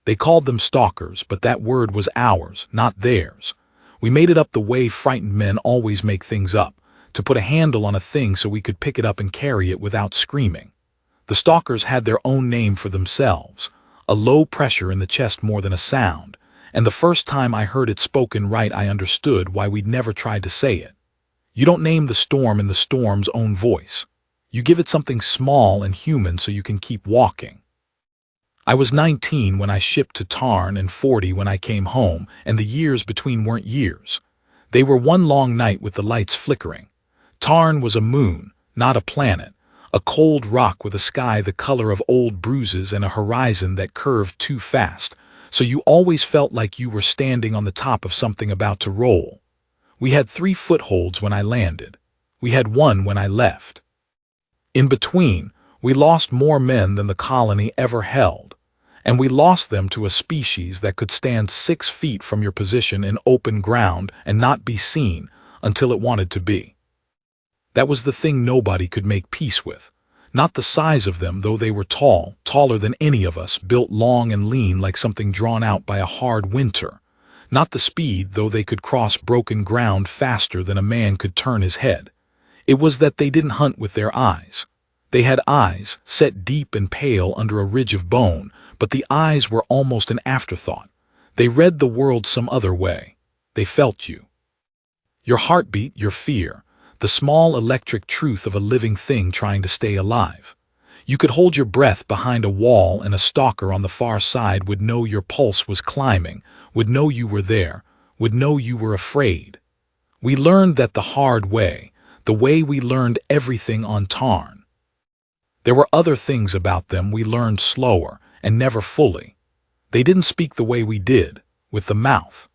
They called them stalkers, but that word was ours, not theirs. We made it up the way frightened men always make things up, to put a handle on a thing so we could pick it up and carry it without screaming. The stalkers had their own name for themselves, a low pressure in the chest more than a sound, and the first time I heard it spoken right I understood why we'd never tried to say it. You don't name the storm in the storm's own voice. You give it something small and human so you can keep walking. I was 19 when I shipped to Tarn and 40 when I came home, and the years between weren't years. They were one long night with the lights flickering. Tarn was a moon, not a planet, a cold rock with a sky the color of old bruises and a horizon that curved too fast, so you always felt like you were standing on the top of something about to roll. We had 3 footholds when I landed. We had 1 when I left. In between, we lost more men than the colony ever held, and we lost them to a species that could stand 6 feet from your position in open ground and not be seen until it wanted to be. That was the thing nobody could make peace with. Not the size of them, though they were tall, taller than any of us, built long and lean like something drawn out by a hard winter. Not the speed, though they could cross broken ground faster than a man could turn his head. It was that they didn't hunt with their eyes. They had eyes, set deep and pale under a ridge of bone, but the eyes were almost an afterthought. They read the world some other way. They felt you. Your heartbeat, your fear, the small electric truth of a living thing trying to stay alive. You could hold your breath behind a wall and a stalker on the far side would know your pulse was climbing, would know you were there, would know you were afraid. We learned that the hard way, the way we learned everything on Tarn. There were other things about them we learned slower and never fully. They didn't speak the way we did, with the mouth.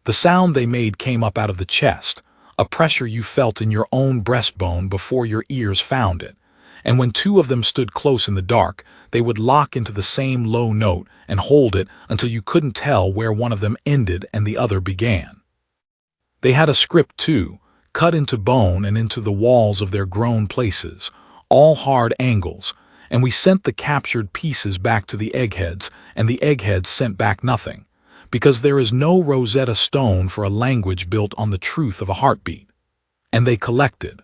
The sound they made came up out of the chest, a pressure you felt in your own breastbone before your ears found it. And when 2 of them stood close in the dark, they would lock into the same low note and hold it until you couldn't tell where one of them ended and the other began. They had a script too, cut into bone and into the walls of their grown places, all hard angles, and we sent the captured pieces back to the eggheads, and the eggheads sent back nothing, because there is no Rosetta Stone for a language built on the truth of a heartbeat. And they collected.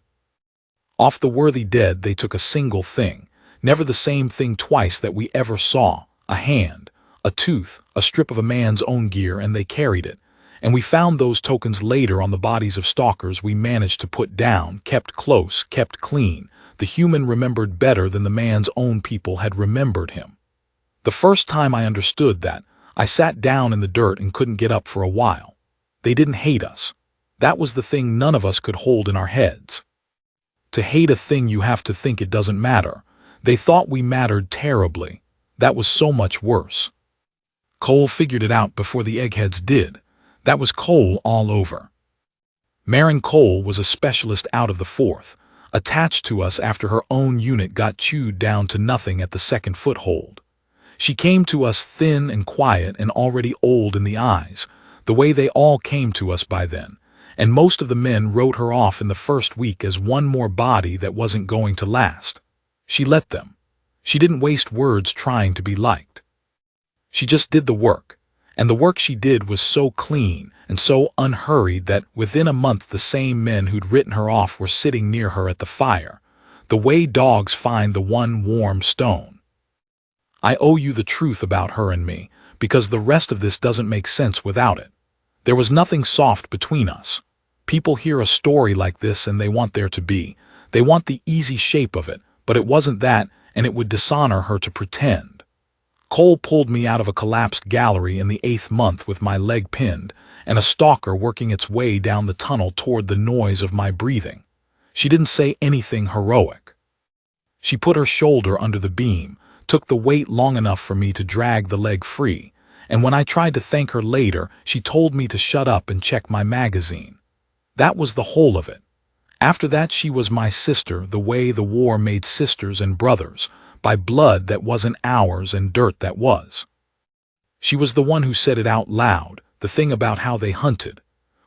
Off the worthy dead they took a single thing, never the same thing twice that we ever saw, a hand, a tooth, a strip of a man's own gear, and they carried it. And we found those tokens later on the bodies of stalkers we managed to put down, kept close, kept clean. The human remembered better than the man's own people had remembered him. The first time I understood that, I sat down in the dirt and couldn't get up for a while. They didn't hate us. That was the thing none of us could hold in our heads. To hate a thing you have to think it doesn't matter. They thought we mattered terribly. That was so much worse. Cole figured it out before the eggheads did. That was Cole all over. Marin Cole was a specialist out of the 4th, attached to us after her own unit got chewed down to nothing at the 2nd foothold. She came to us thin and quiet and already old in the eyes, the way they all came to us by then, and most of the men wrote her off in the first week as one more body that wasn't going to last. She let them. She didn't waste words trying to be liked. She just did the work, and the work she did was so clean and so unhurried that within a month the same men who'd written her off were sitting near her at the fire, the way dogs find the one warm stone. I owe you the truth about her and me, because the rest of this doesn't make sense without it. There was nothing soft between us. People hear a story like this and they want there to be. They want the easy shape of it, but it wasn't that, and it would dishonor her to pretend. Cole pulled me out of a collapsed gallery in the 8th month with my leg pinned, and a stalker working its way down the tunnel toward the noise of my breathing. She didn't say anything heroic. She put her shoulder under the beam, took the weight long enough for me to drag the leg free, and when I tried to thank her later, she told me to shut up and check my magazine. That was the whole of it. After that she was my sister the way the war made sisters and brothers, by blood that wasn't ours and dirt that was. She was the one who said it out loud, the thing about how they hunted.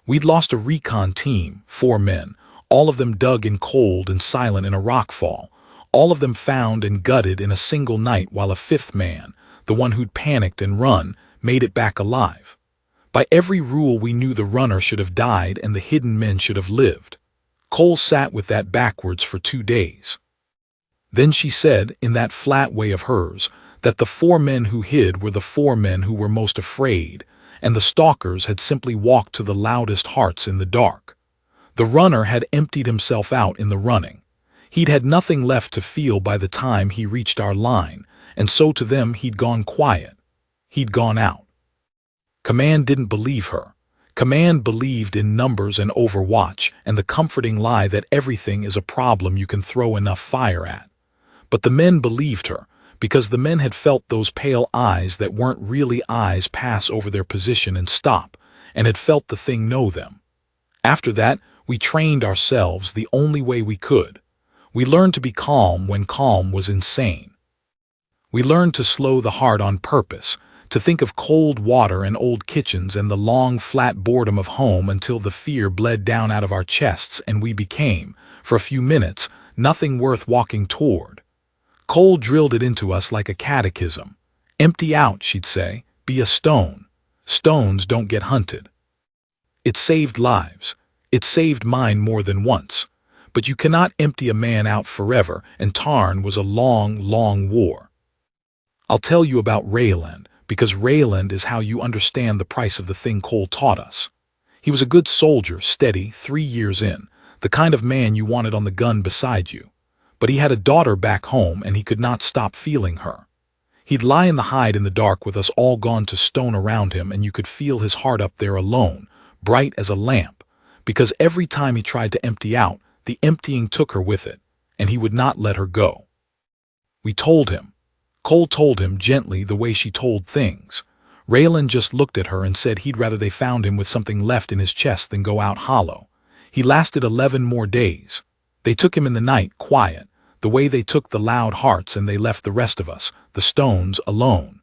We'd lost a recon team, 4 men, all of them dug in cold and silent in a rockfall, all of them found and gutted in a single night, while a 5th man, the one who'd panicked and run, made it back alive. By every rule we knew the runner should have died and the hidden men should have lived. Cole sat with that backwards for 2 days. Then she said, in that flat way of hers, that the 4 men who hid were the 4 men who were most afraid, and the stalkers had simply walked to the loudest hearts in the dark. The runner had emptied himself out in the running. He'd had nothing left to feel by the time he reached our line, and so to them he'd gone quiet. He'd gone out. Command didn't believe her. Command believed in numbers and Overwatch and the comforting lie that everything is a problem you can throw enough fire at. But the men believed her, because the men had felt those pale eyes that weren't really eyes pass over their position and stop, and had felt the thing know them. After that, we trained ourselves the only way we could. We learned to be calm when calm was insane. We learned to slow the heart on purpose, to think of cold water and old kitchens and the long, flat boredom of home until the fear bled down out of our chests and we became, for a few minutes, nothing worth walking toward. Cole drilled it into us like a catechism. Empty out, she'd say. Be a stone. Stones don't get hunted. It saved lives. It saved mine more than once. But you cannot empty a man out forever, and Tarn was a long, long war. I'll tell you about Rayland, because Rayland is how you understand the price of the thing Cole taught us. He was a good soldier, steady, 3 years in, the kind of man you wanted on the gun beside you. But he had a daughter back home and he could not stop feeling her. He'd lie in the hide in the dark with us all gone to stone around him and you could feel his heart up there alone, bright as a lamp, because every time he tried to empty out, the emptying took her with it, and he would not let her go. We told him. Cole told him gently the way she told things. Raylan just looked at her and said he'd rather they found him with something left in his chest than go out hollow. He lasted 11 more days. They took him in the night, quiet, the way they took the loud hearts, and they left the rest of us, the stones, alone.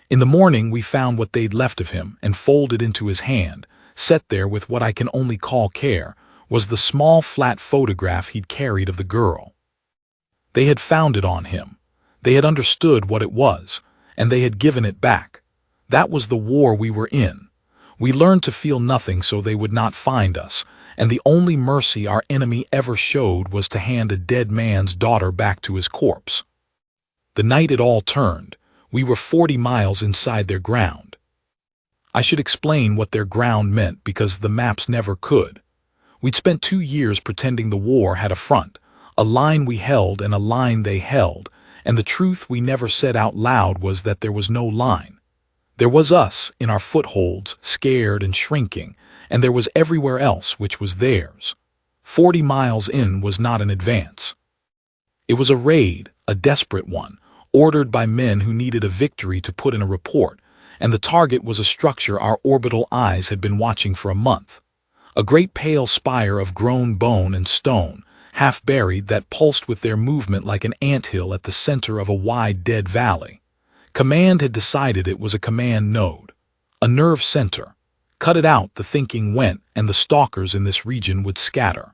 In the morning we found what they'd left of him and folded into his hand, set there with what I can only call care, was the small flat photograph he'd carried of the girl. They had found it on him. They had understood what it was, and they had given it back. That was the war we were in. We learned to feel nothing so they would not find us, and the only mercy our enemy ever showed was to hand a dead man's daughter back to his corpse. The night it all turned, we were 40 miles inside their ground. I should explain what their ground meant because the maps never could. We'd spent 2 years pretending the war had a front, a line we held and a line they held, and the truth we never said out loud was that there was no line. There was us, in our footholds, scared and shrinking, and there was everywhere else which was theirs. 40 miles in was not an advance. It was a raid, a desperate one, ordered by men who needed a victory to put in a report, and the target was a structure our orbital eyes had been watching for a month. A great pale spire of grown bone and stone, half buried, that pulsed with their movement like an anthill at the center of a wide dead valley. Command had decided it was a command node, a nerve center. Cut it out, the thinking went, and the stalkers in this region would scatter.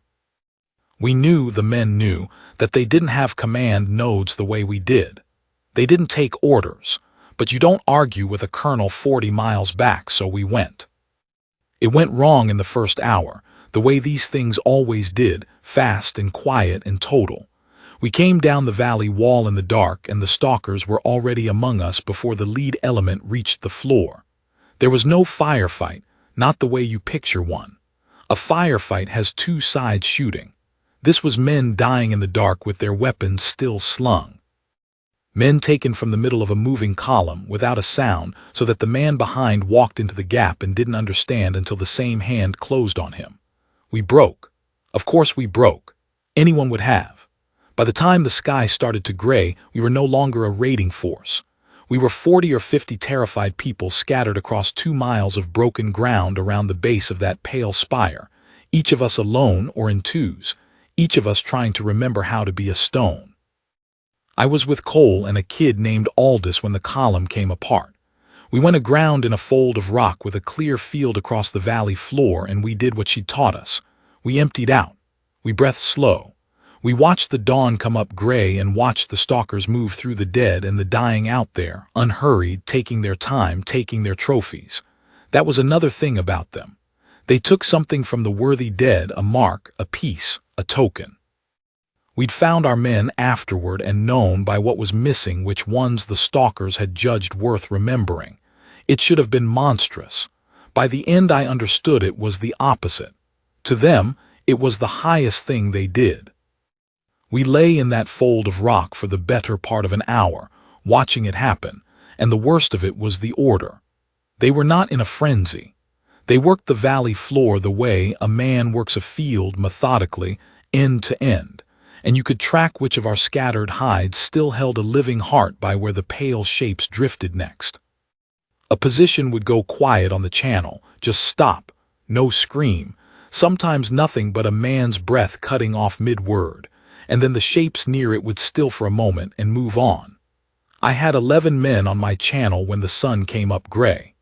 We knew, the men knew, that they didn't have command nodes the way we did. They didn't take orders, but you don't argue with a colonel 40 miles back, so we went. It went wrong in the first hour, the way these things always did, fast and quiet and total. We came down the valley wall in the dark, and the stalkers were already among us before the lead element reached the floor. There was no firefight, not the way you picture one. A firefight has 2 sides shooting. This was men dying in the dark with their weapons still slung. Men taken from the middle of a moving column without a sound so that the man behind walked into the gap and didn't understand until the same hand closed on him. We broke. Of course we broke. Anyone would have. By the time the sky started to gray, we were no longer a raiding force. We were 40 or 50 terrified people scattered across 2 miles of broken ground around the base of that pale spire, each of us alone or in twos, each of us trying to remember how to be a stone. I was with Cole and a kid named Aldous when the column came apart. We went aground in a fold of rock with a clear field across the valley floor, and we did what she'd taught us. We emptied out. We breathed slow. We watched the dawn come up gray and watched the stalkers move through the dead and the dying out there, unhurried, taking their time, taking their trophies. That was another thing about them. They took something from the worthy dead, a mark, a piece, a token. We'd found our men afterward and known by what was missing which ones the stalkers had judged worth remembering. It should have been monstrous. By the end I understood it was the opposite. To them, it was the highest thing they did. We lay in that fold of rock for the better part of an hour, watching it happen, and the worst of it was the order. They were not in a frenzy. They worked the valley floor the way a man works a field methodically, end to end, and you could track which of our scattered hides still held a living heart by where the pale shapes drifted next. A position would go quiet on the channel, just stop, no scream, sometimes nothing but a man's breath cutting off mid-word, and then the shapes near it would still for a moment and move on. I had 11 men on my channel when the sun came up gray.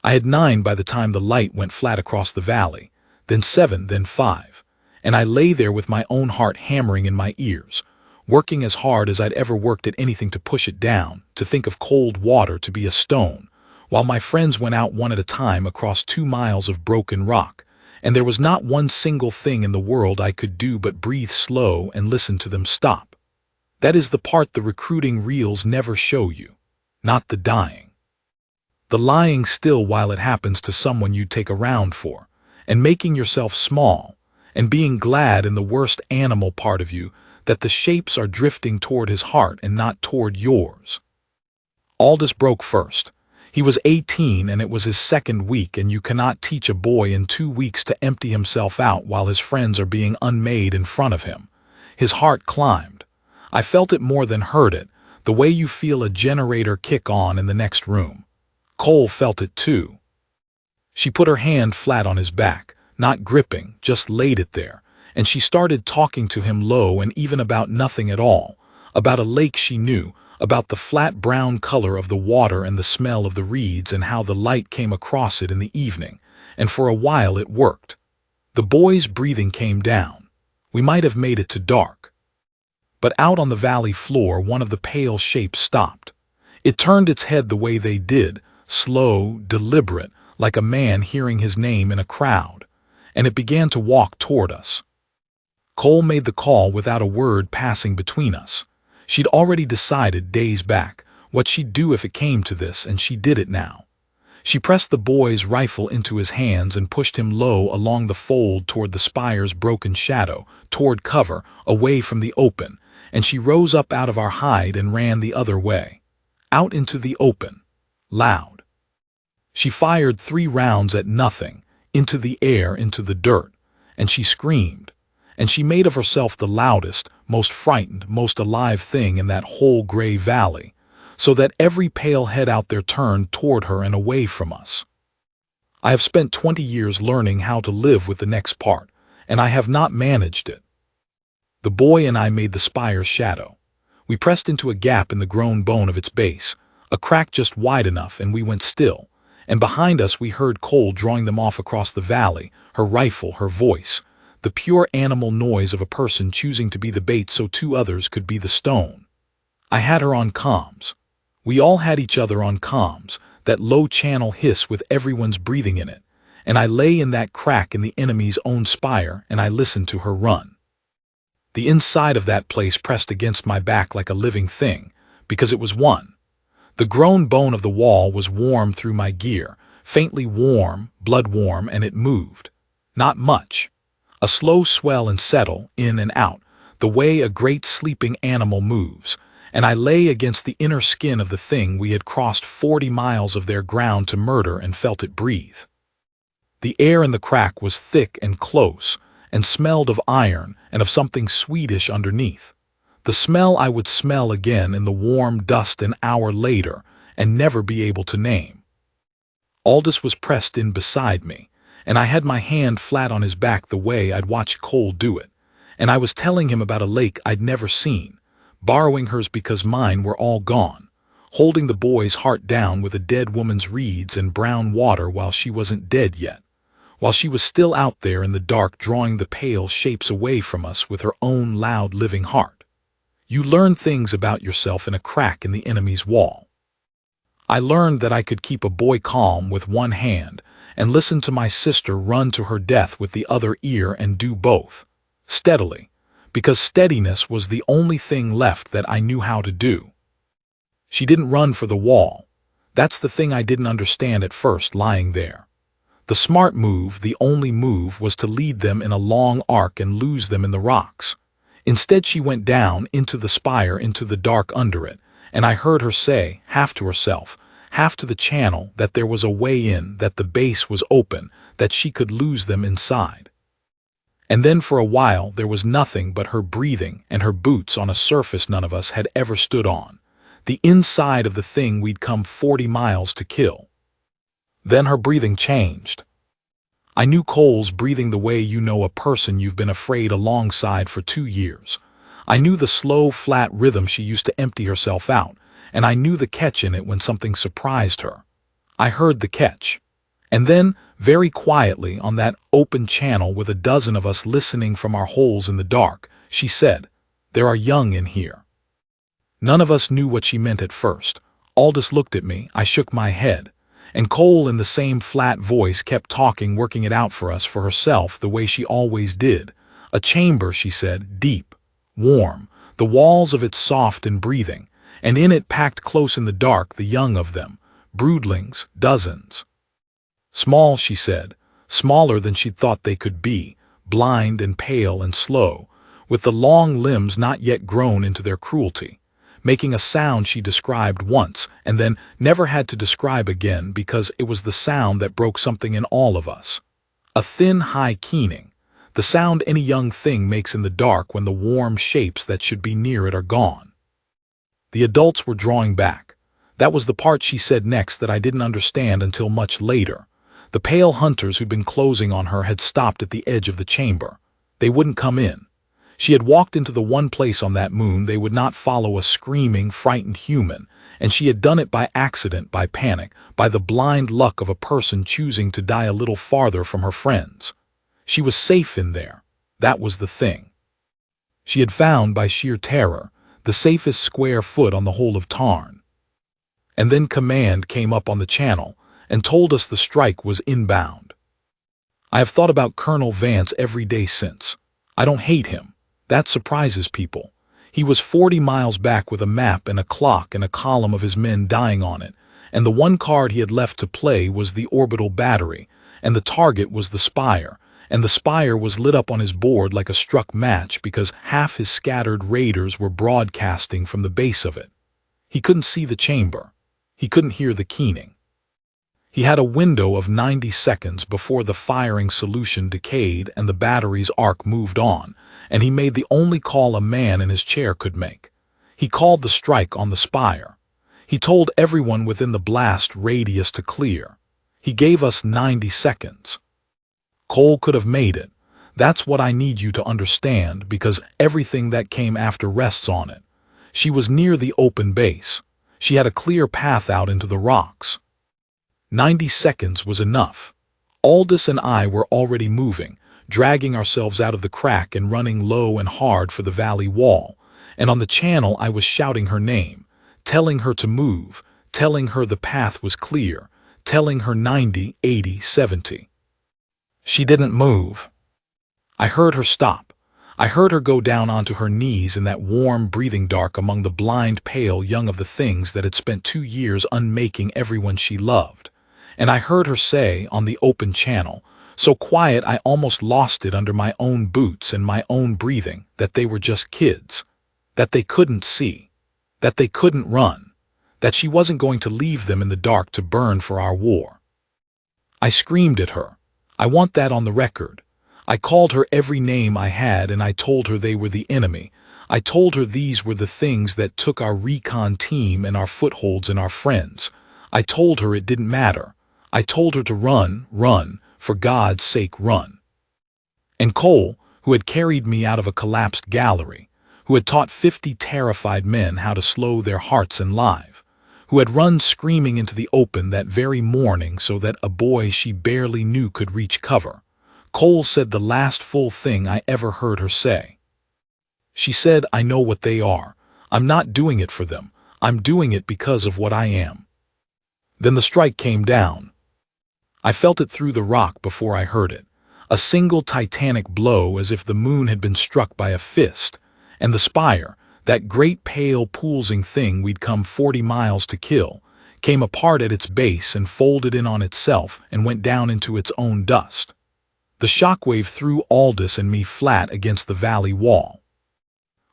I had 9 by the time the light went flat across the valley, then 7, then 5, and I lay there with my own heart hammering in my ears, working as hard as I'd ever worked at anything to push it down, to think of cold water to be a stone, while my friends went out one at a time across 2 miles of broken rock, and there was not one single thing in the world I could do but breathe slow and listen to them stop. That is the part the recruiting reels never show you, not the dying. The lying still while it happens to someone you take a round for, and making yourself small, and being glad in the worst animal part of you that the shapes are drifting toward his heart and not toward yours. Aldous broke first. He was 18 and it was his second week, and you cannot teach a boy in 2 weeks to empty himself out while his friends are being unmade in front of him. His heart climbed. I felt it more than heard it, the way you feel a generator kick on in the next room. Cole felt it too. She put her hand flat on his back, not gripping, just laid it there, and she started talking to him low and even about nothing at all, about a lake she knew, about the flat brown color of the water and the smell of the reeds and how the light came across it in the evening, and for a while it worked. The boy's breathing came down. We might have made it to dark. But out on the valley floor one of the pale shapes stopped. It turned its head the way they did, slow, deliberate, like a man hearing his name in a crowd, and it began to walk toward us. Cole made the call without a word passing between us. She'd already decided days back what she'd do if it came to this, and she did it now. She pressed the boy's rifle into his hands and pushed him low along the fold toward the spire's broken shadow, toward cover, away from the open, and she rose up out of our hide and ran the other way. Out into the open. Loud. She fired 3 rounds at nothing, into the air, into the dirt, and she screamed. And she made of herself the loudest, most frightened, most alive thing in that whole gray valley, so that every pale head out there turned toward her and away from us. I have spent 20 years learning how to live with the next part, and I have not managed it. The boy and I made the spire's shadow. We pressed into a gap in the grown bone of its base, a crack just wide enough, and we went still, and behind us we heard Cole drawing them off across the valley, her rifle, her voice, the pure animal noise of a person choosing to be the bait so 2 others could be the stone. I had her on comms. We all had each other on comms, that low channel hiss with everyone's breathing in it, and I lay in that crack in the enemy's own spire and I listened to her run. The inside of that place pressed against my back like a living thing, because it was one. The grown bone of the wall was warm through my gear, faintly warm, blood warm, and it moved. Not much. A slow swell and settle, in and out, the way a great sleeping animal moves, and I lay against the inner skin of the thing we had crossed 40 miles of their ground to murder and felt it breathe. The air in the crack was thick and close, and smelled of iron and of something Swedish underneath. The smell I would smell again in the warm dust an hour later and never be able to name. Aldous was pressed in beside me, and I had my hand flat on his back the way I'd watched Cole do it, and I was telling him about a lake I'd never seen, borrowing hers because mine were all gone, holding the boy's heart down with a dead woman's reeds and brown water while she wasn't dead yet, while she was still out there in the dark drawing the pale shapes away from us with her own loud living heart. You learn things about yourself in a crack in the enemy's wall. I learned that I could keep a boy calm with one hand and listen to my sister run to her death with the other ear and do both, steadily, because steadiness was the only thing left that I knew how to do. She didn't run for the wall. That's the thing I didn't understand at first lying there. The smart move, the only move, was to lead them in a long arc and lose them in the rocks. Instead she went down into the spire, into the dark under it, and I heard her say, half to herself, half to the channel, that there was a way in, that the base was open, that she could lose them inside. And then for a while there was nothing but her breathing and her boots on a surface none of us had ever stood on, the inside of the thing we'd come 40 miles to kill. Then her breathing changed. I knew Cole's breathing the way you know a person you've been afraid alongside for 2 years. I knew the slow, flat rhythm she used to empty herself out, and I knew the catch in it when something surprised her. I heard the catch. And then, very quietly, on that open channel with a dozen of us listening from our holes in the dark, she said, "There are young in here." None of us knew what she meant at first. Aldous looked at me, I shook my head, and Cole in the same flat voice kept talking, working it out for us, for herself, the way she always did. A chamber, she said, deep, warm, the walls of it soft and breathing, and in it packed close in the dark the young of them, broodlings, dozens. Small, she said, smaller than she'd thought they could be, blind and pale and slow, with the long limbs not yet grown into their cruelty, making a sound she described once and then never had to describe again because it was the sound that broke something in all of us. A thin, high keening, the sound any young thing makes in the dark when the warm shapes that should be near it are gone. The adults were drawing back. That was the part she said next that I didn't understand until much later. The pale hunters who'd been closing on her had stopped at the edge of the chamber. They wouldn't come in. She had walked into the one place on that moon they would not follow a screaming, frightened human, and she had done it by accident, by panic, by the blind luck of a person choosing to die a little farther from her friends. She was safe in there. That was the thing. She had found, by sheer terror, the safest square foot on the whole of Tarn. And then command came up on the channel and told us the strike was inbound. I have thought about Colonel Vance every day since. I don't hate him. That surprises people. He was 40 miles back with a map and a clock and a column of his men dying on it, and the one card he had left to play was the orbital battery, and the target was the spire, and the spire was lit up on his board like a struck match because half his scattered raiders were broadcasting from the base of it. He couldn't see the chamber. He couldn't hear the keening. He had a window of 90 seconds before the firing solution decayed and the battery's arc moved on, and he made the only call a man in his chair could make. He called the strike on the spire. He told everyone within the blast radius to clear. He gave us 90 seconds. Cole could have made it. That's what I need you to understand, because everything that came after rests on it. She was near the open base. She had a clear path out into the rocks. 90 seconds was enough. Aldous and I were already moving, dragging ourselves out of the crack and running low and hard for the valley wall, and on the channel I was shouting her name, telling her to move, telling her the path was clear, telling her 90, 80, 70. She didn't move. I heard her stop. I heard her go down onto her knees in that warm breathing dark among the blind pale young of the things that had spent 2 years unmaking everyone she loved. And I heard her say on the open channel, so quiet I almost lost it under my own boots and my own breathing, that they were just kids, that they couldn't see, that they couldn't run, that she wasn't going to leave them in the dark to burn for our war. I screamed at her. I want that on the record. I called her every name I had, and I told her they were the enemy. I told her these were the things that took our recon team and our footholds and our friends. I told her it didn't matter. I told her to run, run, for God's sake run. And Cole, who had carried me out of a collapsed gallery, who had taught 50 terrified men how to slow their hearts and live, who had run screaming into the open that very morning so that a boy she barely knew could reach cover. Cole said the last full thing I ever heard her say. She said, "I know what they are. I'm not doing it for them. I'm doing it because of what I am." Then the strike came down. I felt it through the rock before I heard it. A single titanic blow, as if the moon had been struck by a fist, and the spire, that great pale pulsing thing we'd come 40 miles to kill, came apart at its base and folded in on itself and went down into its own dust. The shockwave threw Aldous and me flat against the valley wall.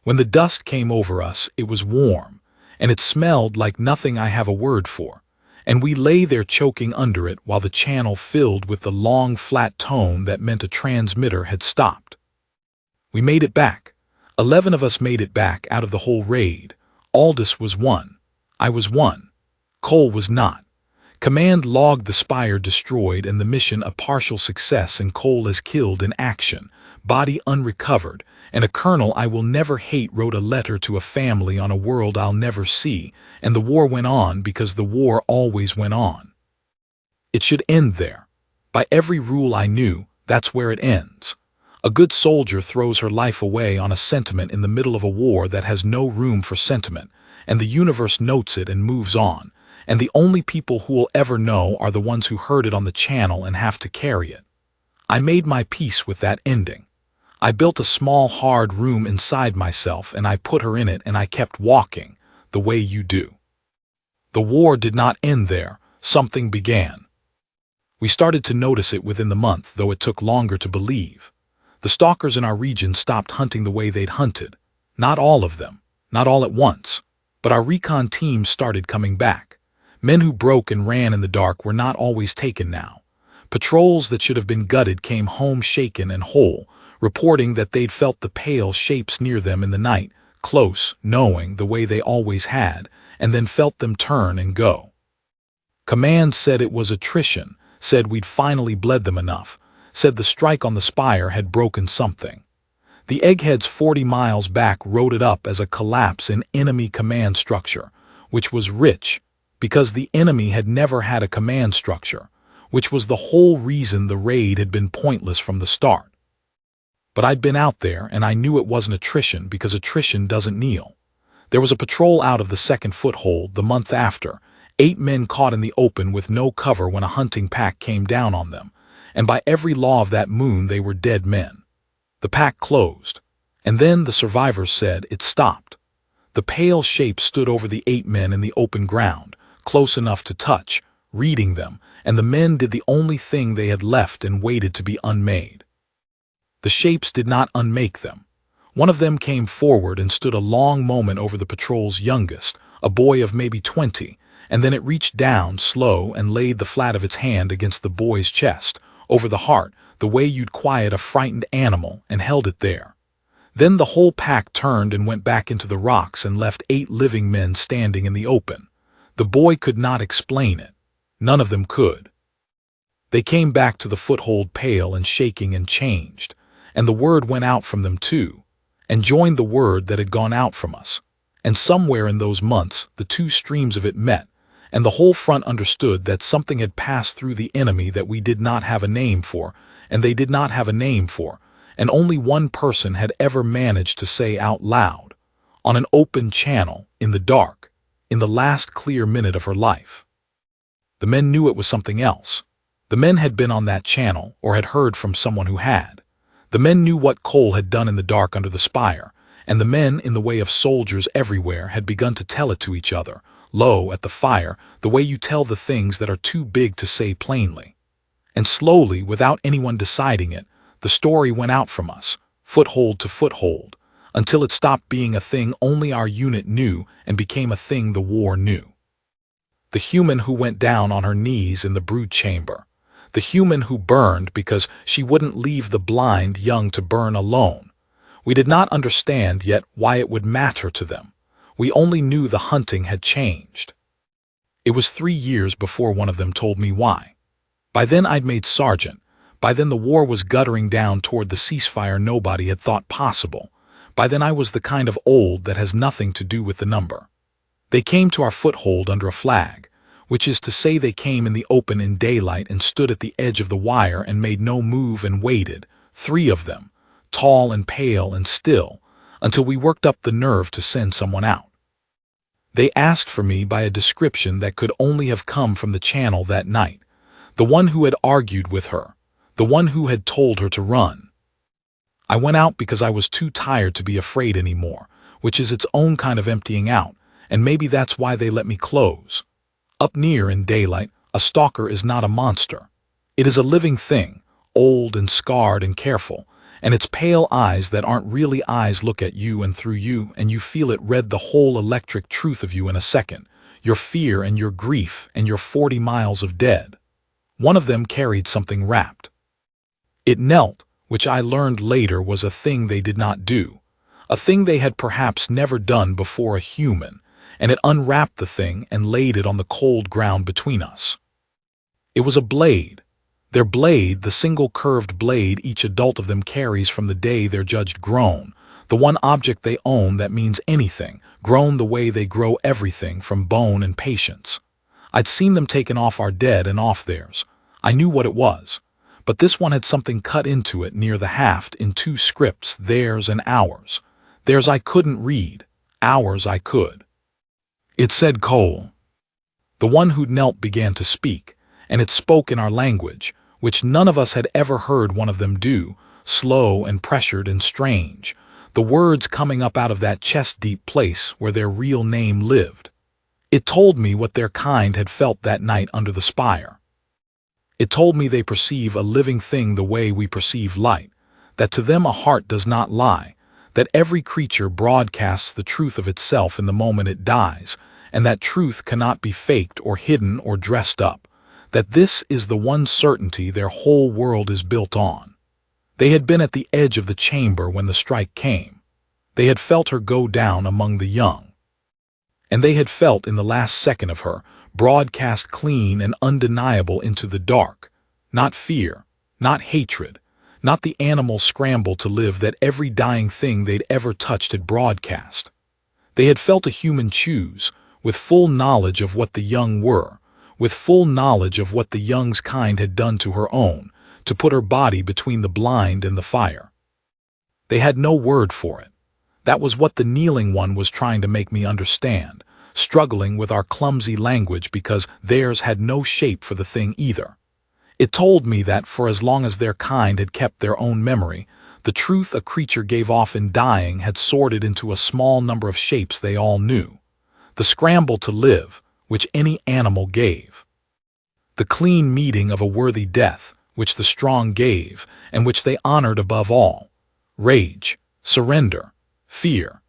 When the dust came over us, it was warm, and it smelled like nothing I have a word for, and we lay there choking under it while the channel filled with the long flat tone that meant a transmitter had stopped. We made it back. 11 of us made it back out of the whole raid. Aldous was one. I was one. Cole was not. Command logged the spire destroyed and the mission a partial success, and Cole as killed in action, body unrecovered, and a colonel I will never hate wrote a letter to a family on a world I'll never see, and the war went on because the war always went on. It should end there. By every rule I knew, that's where it ends. A good soldier throws her life away on a sentiment in the middle of a war that has no room for sentiment, and the universe notes it and moves on, and the only people who will ever know are the ones who heard it on the channel and have to carry it. I made my peace with that ending. I built a small hard room inside myself and I put her in it and I kept walking, the way you do. The war did not end there, something began. We started to notice it within the month, though it took longer to believe. The stalkers in our region stopped hunting the way they'd hunted. Not all of them, not all at once, but our recon teams started coming back. Men who broke and ran in the dark were not always taken now. Patrols that should have been gutted came home shaken and whole, reporting that they'd felt the pale shapes near them in the night, close, knowing, the way they always had, and then felt them turn and go. Command said it was attrition, said we'd finally bled them enough, said the strike on the spire had broken something. The eggheads 40 miles back wrote it up as a collapse in enemy command structure, which was rich, because the enemy had never had a command structure, which was the whole reason the raid had been pointless from the start. But I'd been out there and I knew it wasn't attrition, because attrition doesn't kneel. There was a patrol out of the second foothold the month after, 8 men caught in the open with no cover when a hunting pack came down on them, and by every law of that moon they were dead men. The pack closed, and then the survivors said it stopped. The pale shape stood over the 8 men in the open ground, close enough to touch, reading them, and the men did the only thing they had left and waited to be unmade. The shapes did not unmake them. One of them came forward and stood a long moment over the patrol's youngest, a boy of maybe 20, and then it reached down slow and laid the flat of its hand against the boy's chest, over the heart, the way you'd quiet a frightened animal, and held it there. Then the whole pack turned and went back into the rocks and left 8 living men standing in the open. The boy could not explain it. None of them could. They came back to the foothold pale and shaking and changed, and the word went out from them too, and joined the word that had gone out from us. And somewhere in those months the 2 streams of it met, and the whole front understood that something had passed through the enemy that we did not have a name for, and they did not have a name for, and only one person had ever managed to say out loud, on an open channel, in the dark, in the last clear minute of her life. The men knew it was something else. The men had been on that channel, or had heard from someone who had. The men knew what Cole had done in the dark under the spire, and the men, in the way of soldiers everywhere, had begun to tell it to each other, low at the fire, the way you tell the things that are too big to say plainly. And slowly, without anyone deciding it, the story went out from us, foothold to foothold, until it stopped being a thing only our unit knew and became a thing the war knew. The human who went down on her knees in the brood chamber. The human who burned because she wouldn't leave the blind young to burn alone. We did not understand yet why it would matter to them. We only knew the hunting had changed. It was 3 years before one of them told me why. By then I'd made sergeant. By then the war was guttering down toward the ceasefire nobody had thought possible. By then I was the kind of old that has nothing to do with the number. They came to our foothold under a flag, which is to say they came in the open in daylight and stood at the edge of the wire and made no move and waited, 3 of them, tall and pale and still, until we worked up the nerve to send someone out. They asked for me by a description that could only have come from the channel that night, the one who had argued with her, the one who had told her to run. I went out because I was too tired to be afraid anymore, which is its own kind of emptying out, and maybe that's why they let me close. Up near in daylight, a stalker is not a monster. It is a living thing, old and scarred and careful, and its pale eyes that aren't really eyes look at you and through you, and you feel it read the whole electric truth of you in a second, your fear and your grief and your 40 miles of dead. One of them carried something wrapped. It knelt, which I learned later was a thing they did not do, a thing they had perhaps never done before a human, and it unwrapped the thing and laid it on the cold ground between us. It was a blade. Their blade, the single curved blade each adult of them carries from the day they're judged grown, the one object they own that means anything, grown the way they grow everything from bone and patience. I'd seen them taken off our dead and off theirs. I knew what it was, but this one had something cut into it near the haft in 2 scripts, theirs and ours. Theirs I couldn't read, ours I could. It said Cole. The one who'd knelt began to speak, and it spoke in our language, which none of us had ever heard one of them do, slow and pressured and strange, the words coming up out of that chest-deep place where their real name lived. It told me what their kind had felt that night under the spire. It told me they perceive a living thing the way we perceive light, that to them a heart does not lie, that every creature broadcasts the truth of itself in the moment it dies, and that truth cannot be faked or hidden or dressed up, that this is the one certainty their whole world is built on. They had been at the edge of the chamber when the strike came. They had felt her go down among the young. And they had felt in the last second of her, broadcast clean and undeniable into the dark, not fear, not hatred, not the animal scramble to live that every dying thing they'd ever touched had broadcast. They had felt a human choose, with full knowledge of what the young were, with full knowledge of what the young's kind had done to her own, to put her body between the blind and the fire. They had no word for it. That was what the kneeling one was trying to make me understand, struggling with our clumsy language because theirs had no shape for the thing either. It told me that for as long as their kind had kept their own memory, the truth a creature gave off in dying had sorted into a small number of shapes they all knew. The scramble to live, which any animal gave. The clean meeting of a worthy death, which the strong gave, and which they honored above all. Rage, surrender, fear.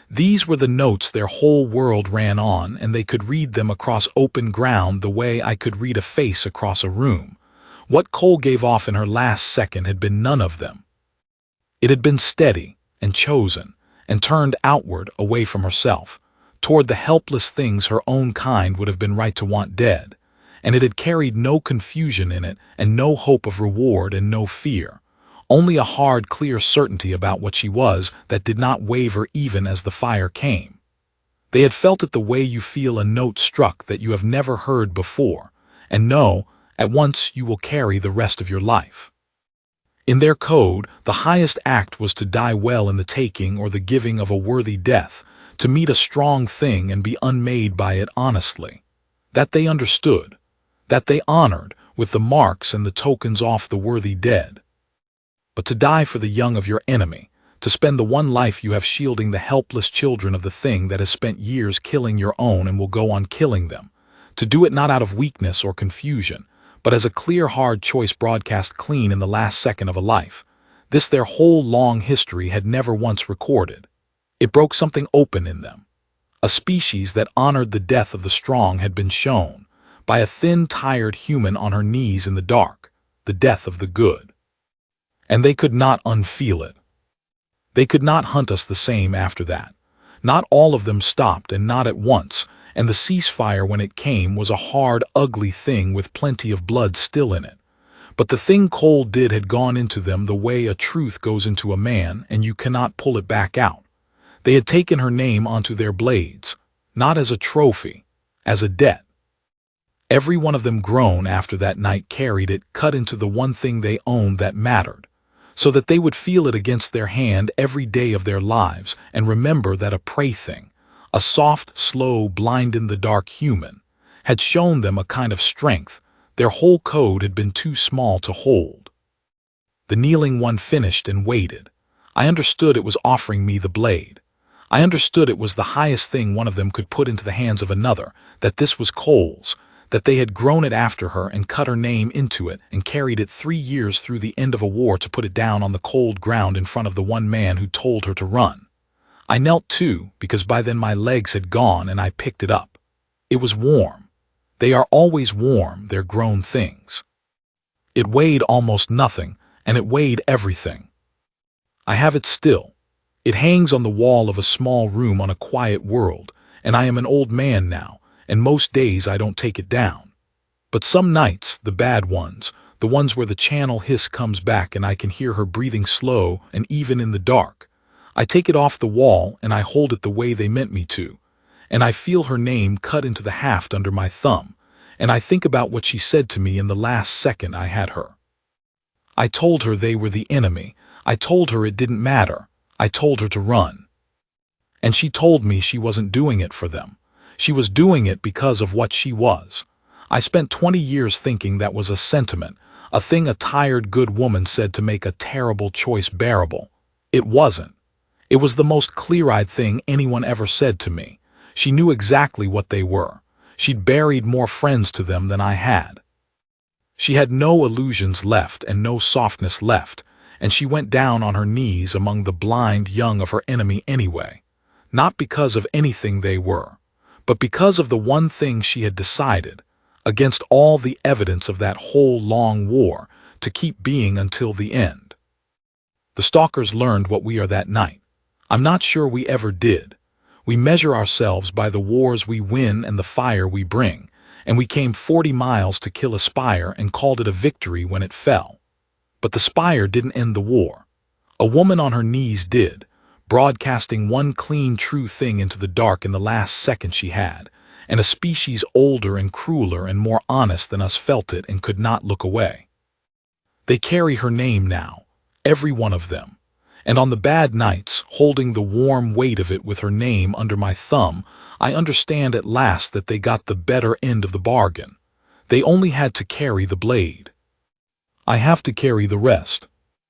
These were the notes their whole world ran on, and they could read them across open ground the way I could read a face across a room. What Cole gave off in her last second had been none of them. It had been steady and chosen, and turned outward away from herself, toward the helpless things her own kind would have been right to want dead, and it had carried no confusion in it and no hope of reward and no fear, only a hard, clear certainty about what she was that did not waver even as the fire came. They had felt it the way you feel a note struck that you have never heard before, and know, at once you will carry the rest of your life. In their code, the highest act was to die well in the taking or the giving of a worthy death, to meet a strong thing and be unmade by it honestly. That they understood, that they honored, with the marks and the tokens off the worthy dead. But to die for the young of your enemy, to spend the one life you have shielding the helpless children of the thing that has spent years killing your own and will go on killing them, to do it not out of weakness or confusion, but as a clear, hard choice broadcast clean in the last second of a life, this their whole long history had never once recorded. It broke something open in them. A species that honored the death of the strong had been shown, by a thin, tired human on her knees in the dark, the death of the good. And they could not unfeel it. They could not hunt us the same after that. Not all of them stopped, and not at once, and the ceasefire when it came was a hard, ugly thing with plenty of blood still in it. But the thing Cole did had gone into them the way a truth goes into a man, and you cannot pull it back out. They had taken her name onto their blades, not as a trophy, as a debt. Every one of them grown after that night carried it cut into the one thing they owned that mattered, so that they would feel it against their hand every day of their lives and remember that a prey thing, a soft, slow, blind-in-the-dark human, had shown them a kind of strength their whole code had been too small to hold. The kneeling one finished and waited. I understood it was offering me the blade. I understood it was the highest thing one of them could put into the hands of another, that this was Cole's, that they had grown it after her and cut her name into it and carried it 3 years through the end of a war to put it down on the cold ground in front of the one man who told her to run. I knelt too, because by then my legs had gone, and I picked it up. It was warm. They are always warm, they're grown things. It weighed almost nothing, and it weighed everything. I have it still. It hangs on the wall of a small room on a quiet world, and I am an old man now, and most days I don't take it down. But some nights, the bad ones, the ones where the channel hiss comes back and I can hear her breathing slow and even in the dark, I take it off the wall and I hold it the way they meant me to, and I feel her name cut into the haft under my thumb, and I think about what she said to me in the last second I had her. I told her they were the enemy. I told her it didn't matter. I told her to run. And she told me she wasn't doing it for them. She was doing it because of what she was. I spent 20 years thinking that was a sentiment, a thing a tired good woman said to make a terrible choice bearable. It wasn't. It was the most clear-eyed thing anyone ever said to me. She knew exactly what they were. She'd buried more friends to them than I had. She had no illusions left and no softness left, and she went down on her knees among the blind young of her enemy anyway, not because of anything they were, but because of the one thing she had decided, against all the evidence of that whole long war, to keep being until the end. The Stalkers learned what we are that night. I'm not sure we ever did. We measure ourselves by the wars we win and the fire we bring, and we came 40 miles to kill a spire and called it a victory when it fell. But the spire didn't end the war. A woman on her knees did, broadcasting one clean, true thing into the dark in the last second she had, and a species older and crueler and more honest than us felt it and could not look away. They carry her name now, every one of them, and on the bad nights, holding the warm weight of it with her name under my thumb, I understand at last that they got the better end of the bargain. They only had to carry the blade. I have to carry the rest.